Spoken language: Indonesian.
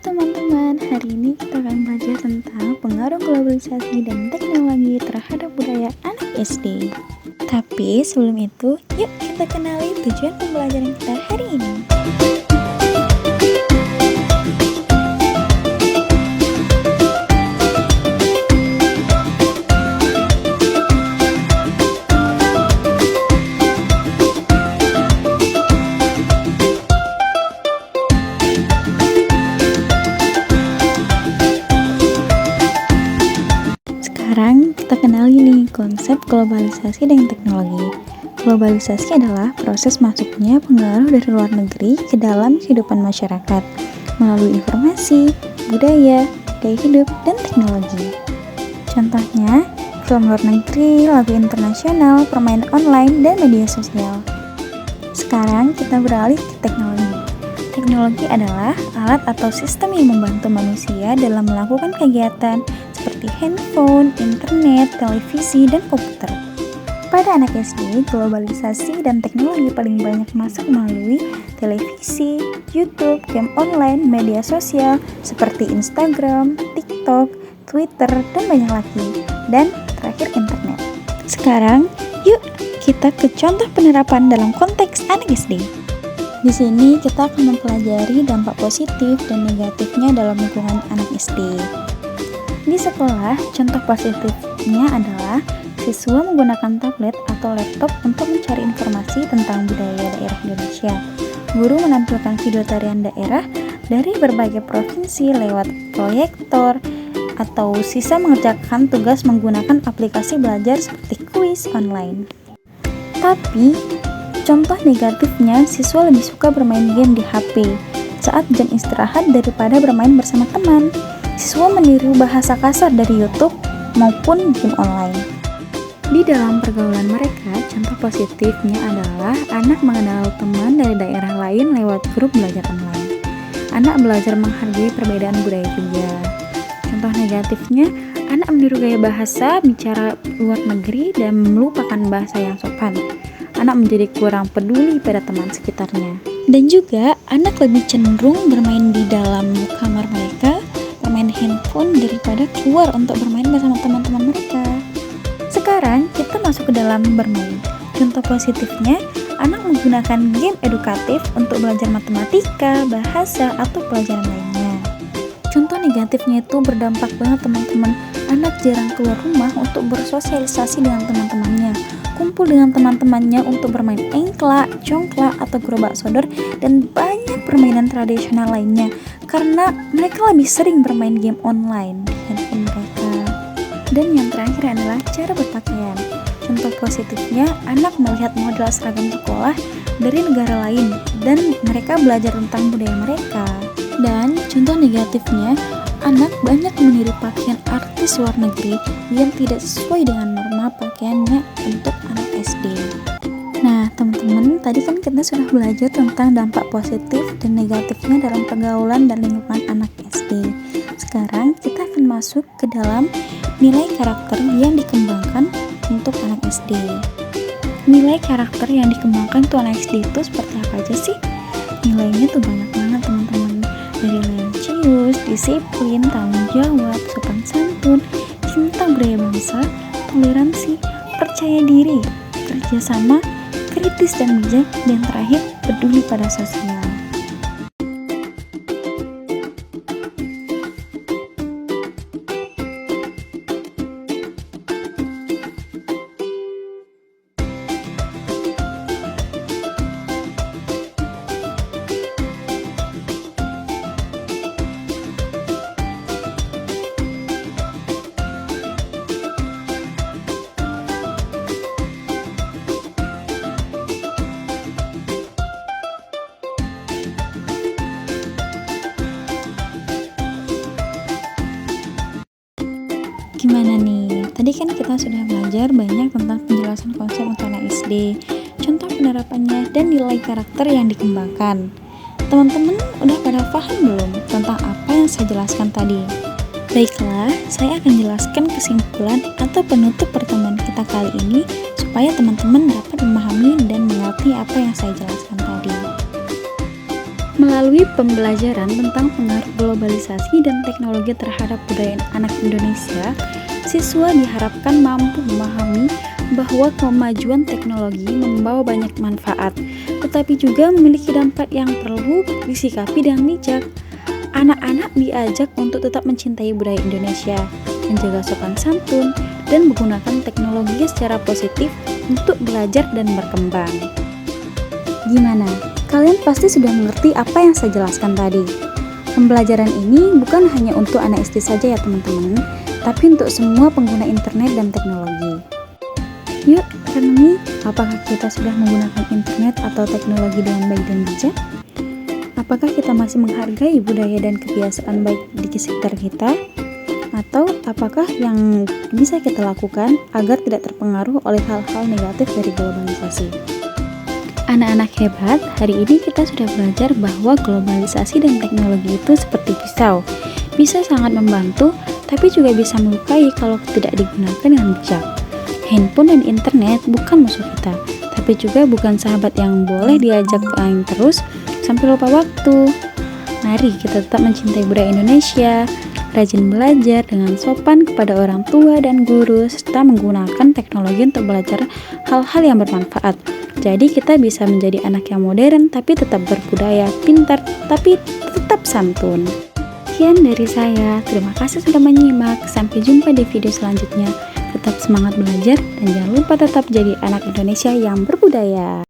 teman-teman, hari ini kita akan belajar tentang pengaruh globalisasi dan teknologi terhadap budaya anak SD. Tapi sebelum itu, yuk kita kenali tujuan pembelajaran kita hari ini. Sekarang kita kenali nih konsep globalisasi dan teknologi. Globalisasi adalah proses masuknya pengaruh dari luar negeri ke dalam kehidupan masyarakat melalui informasi, budaya, gaya hidup, dan teknologi. Contohnya, film luar negeri, lagu internasional, permainan online, dan media sosial. Sekarang kita beralih ke teknologi. Teknologi adalah alat atau sistem yang membantu manusia dalam melakukan kegiatan seperti handphone, internet, televisi, dan komputer. Pada anak SD, globalisasi dan teknologi paling banyak masuk melalui televisi, YouTube, game online, media sosial seperti Instagram, TikTok, Twitter, dan banyak lagi. Dan terakhir internet. Sekarang, yuk kita ke contoh penerapan dalam konteks anak SD. Di sini kita akan mempelajari dampak positif dan negatifnya dalam lingkungan anak SD. Di sekolah, contoh positifnya adalah siswa menggunakan tablet atau laptop untuk mencari informasi tentang budaya daerah Indonesia. Guru menampilkan video tarian daerah dari berbagai provinsi lewat proyektor, atau siswa mengerjakan tugas menggunakan aplikasi belajar seperti kuis online. Tapi, contoh negatifnya, siswa lebih suka bermain game di HP saat jam istirahat daripada bermain bersama teman. Siswa meniru bahasa kasar dari YouTube maupun game online. Di dalam pergaulan mereka, contoh positifnya adalah anak mengenal teman dari daerah lain lewat grup belajar online. Anak belajar menghargai perbedaan budaya juga. Contoh negatifnya, anak meniru gaya bahasa bicara luar negeri dan melupakan bahasa yang sopan. Anak menjadi kurang peduli pada teman sekitarnya. Dan juga, anak lebih cenderung bermain di dalam kamar mereka, bermain handphone daripada keluar untuk bermain bersama teman-teman mereka. Sekarang kita masuk ke dalam bermain. Contoh positifnya, anak menggunakan game edukatif untuk belajar matematika, bahasa, atau pelajaran lainnya. Contoh negatifnya itu berdampak banget teman-teman. Anak jarang keluar rumah untuk bersosialisasi dengan teman-temannya, kumpul dengan teman-temannya untuk bermain engklak, congklak, atau gerobak sodor, dan banyak permainan tradisional lainnya, karena mereka lebih sering bermain game online di handphone mereka. Dan yang terakhir adalah cara berpakaian. Contoh positifnya, anak melihat model seragam sekolah dari negara lain dan mereka belajar tentang budaya mereka. Dan contoh negatifnya, anak banyak meniru pakaian artis luar negeri yang tidak sesuai dengan norma pakaiannya untuk anak SD. Nah, teman-teman, tadi kan kita sudah belajar tentang dampak positif dan negatifnya dalam pergaulan dan lingkungan anak SD. Sekarang kita akan masuk ke dalam nilai karakter yang dikembangkan untuk anak SD. Nilai karakter yang dikembangkan untuk anak SD itu seperti apa aja sih? Nilainya tuh banyak banget teman-teman. Dari religius, disiplin, tanggung jawab, sopan santun, cinta budaya bangsa, toleransi, percaya diri, kerjasama, kritis dan bijak, dan terakhir peduli pada sosial. Gimana nih? Tadi kan kita sudah belajar banyak tentang penjelasan konsep untuk anak SD, contoh penerapannya, dan nilai karakter yang dikembangkan. Teman-teman udah pada paham belum tentang apa yang saya jelaskan tadi? Baiklah, saya akan jelaskan kesimpulan atau penutup pertemuan kita kali ini supaya teman-teman dapat memahami dan mengerti apa yang saya jelaskan tadi. Melalui pembelajaran tentang pengaruh globalisasi dan teknologi terhadap budaya anak Indonesia, siswa diharapkan mampu memahami bahwa kemajuan teknologi membawa banyak manfaat, tetapi juga memiliki dampak yang perlu disikapi dengan bijak. Anak-anak diajak untuk tetap mencintai budaya Indonesia, menjaga sopan santun, dan menggunakan teknologi secara positif untuk belajar dan berkembang. Gimana? Kalian pasti sudah mengerti apa yang saya jelaskan tadi. Pembelajaran ini bukan hanya untuk anak SD saja ya teman-teman, tapi untuk semua pengguna internet dan teknologi. Yuk, renungi, apakah kita sudah menggunakan internet atau teknologi dengan baik dan bijak? Apakah kita masih menghargai budaya dan kebiasaan baik di sekitar kita? Atau apakah yang bisa kita lakukan agar tidak terpengaruh oleh hal-hal negatif dari globalisasi? Anak-anak hebat, hari ini kita sudah belajar bahwa globalisasi dan teknologi itu seperti pisau. Bisa sangat membantu, tapi juga bisa melukai kalau tidak digunakan dengan bijak. Handphone dan internet bukan musuh kita, tapi juga bukan sahabat yang boleh diajak main terus sampai lupa waktu. Mari kita tetap mencintai budaya Indonesia, rajin belajar dengan sopan kepada orang tua dan guru, serta menggunakan teknologi untuk belajar hal-hal yang bermanfaat. Jadi kita bisa menjadi anak yang modern tapi tetap berbudaya, pintar tapi tetap santun. Sekian dari saya, terima kasih sudah menyimak. Sampai jumpa di video selanjutnya. Tetap semangat belajar dan jangan lupa tetap jadi anak Indonesia yang berbudaya.